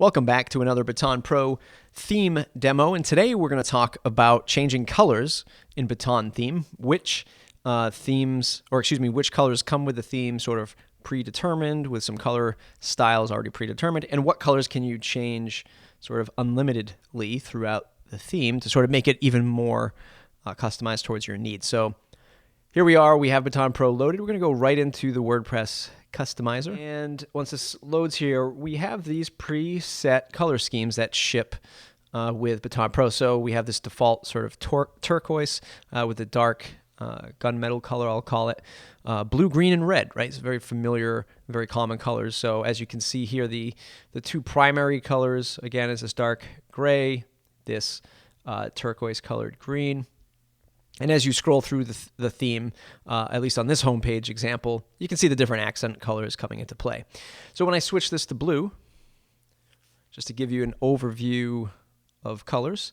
Welcome back to another Baton Pro theme demo, and today we're going to talk about changing colors in Baton theme, which which colors come with the theme sort of predetermined with some color styles already predetermined, and what colors can you change sort of unlimitedly throughout the theme to sort of make it even more customized towards your needs. So here we are, we have Baton Pro loaded. We're going to go right into the WordPress customizer. And once this loads here, we have these preset color schemes that ship with Baton Pro. So we have this default sort of turquoise with a dark gunmetal color, I'll call it, blue, green, and red, right? It's very familiar, very common colors. So as you can see here, the two primary colors, again, is this dark gray, this turquoise colored green. And as you scroll through the theme, at least on this homepage example, you can see the different accent colors coming into play. So when I switch this to blue, just to give you an overview of colors,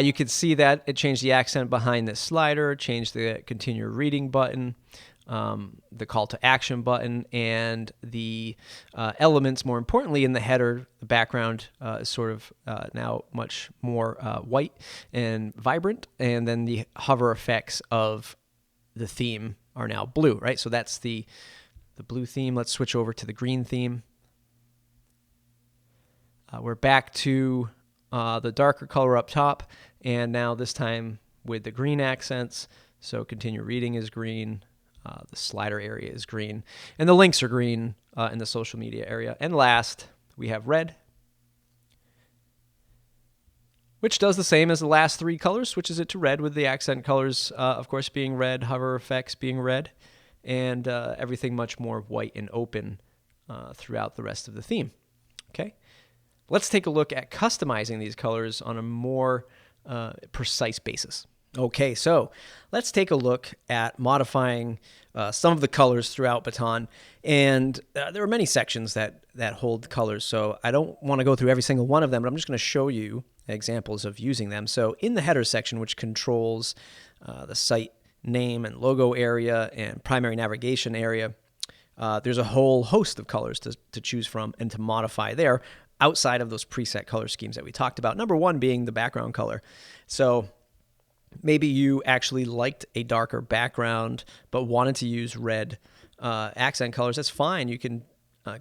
you can see that it changed the accent behind this slider, changed the continue reading button, the call to action button, and the elements, more importantly, in the header. The background is sort of now much more white and vibrant, and then the hover effects of the theme are now blue, right? So that's the blue theme. Let's switch over to the green theme. We're back to the darker color up top, and now this time with the green accents. So continue reading is green. The slider area is green, and the links are green in the social media area. And last, we have red, which does the same as the last three colors, switches it to red with the accent colors, of course, being red, hover effects being red, and everything much more white and open throughout the rest of the theme. Okay, let's take a look at customizing these colors on a more precise basis. Okay, so let's take a look at modifying some of the colors throughout Baton. And there are many sections that hold colors, so I don't want to go through every single one of them, but I'm just going to show you examples of using them. So in the header section, which controls the site name and logo area and primary navigation area, there's a whole host of colors to choose from and to modify there outside of those preset color schemes that we talked about. Number one being the background color. So maybe you actually liked a darker background but wanted to use red accent colors. That's fine. You can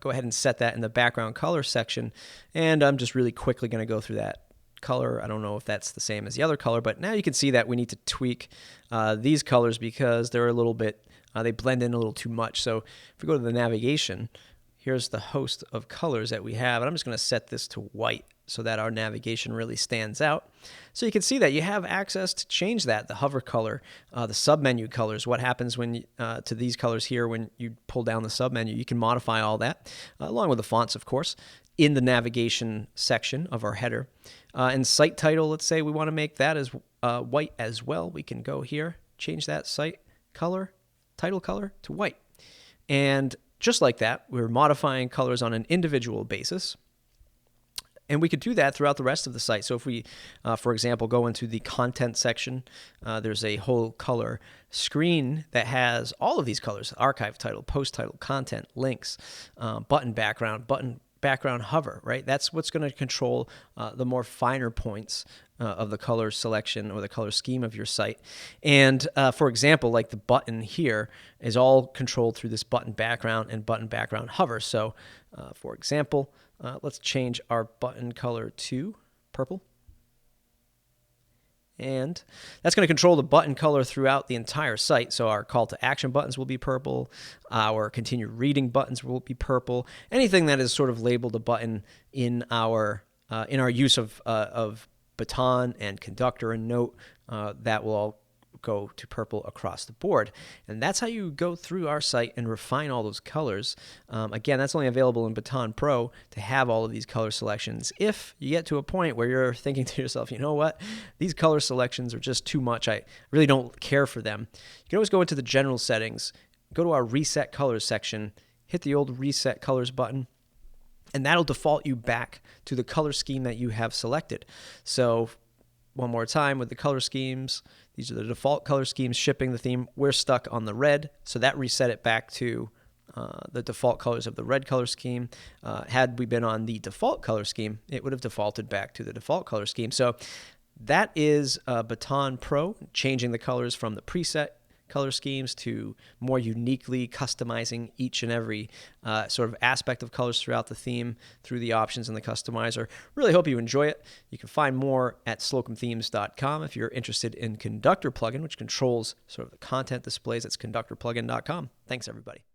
go ahead and set that in the background color section. And I'm just really quickly going to go through that color. I don't know if that's the same as the other color, but now you can see that we need to tweak these colors because they're a little bit, they blend in a little too much. So if we go to the navigation, here's the host of colors that we have. And I'm just going to set this to white so that our navigation really stands out. So you can see that you have access to change that, the hover color, the submenu colors, what happens when to these colors here when you pull down the submenu. You can modify all that, along with the fonts, of course, in the navigation section of our header. And site title, let's say we want to make that as white as well. We can go here, change that site color, title color to white. And just like that, we're modifying colors on an individual basis. And we could do that throughout the rest of the site. So if we, for example, go into the content section, there's a whole color screen that has all of these colors: archive title, post title, content, links, button background hover, right? That's what's going to control the more finer points of the color selection or the color scheme of your site. And for example, like the button here is all controlled through this button background and button background hover. So for example, let's change our button color to purple. And that's going to control the button color throughout the entire site. So our call to action buttons will be purple. Our continue reading buttons will be purple. Anything that is sort of labeled a button in our use of Baton and Conductor and Note, that will all go to purple across the board. And that's how you go through our site and refine all those colors. Again, that's only available in Baton Pro to have all of these color selections. If you get to a point where you're thinking to yourself, you know what, these color selections are just too much, I really don't care for them, you can always go into the general settings, go to our reset colors section, hit the old reset colors button, and that'll default you back to the color scheme that you have selected. So one more time with the color schemes, these are the default color schemes shipping the theme. We're stuck on the red, so that reset it back to the default colors of the red color scheme. Had we been on the default color scheme, it would have defaulted back to the default color scheme. So that is Baton Pro, changing the colors from the preset color schemes to more uniquely customizing each and every sort of aspect of colors throughout the theme through the options in the customizer. Really hope you enjoy it. You can find more at slocumthemes.com. If you're interested in Conductor plugin, which controls sort of the content displays, it's conductorplugin.com. Thanks, everybody.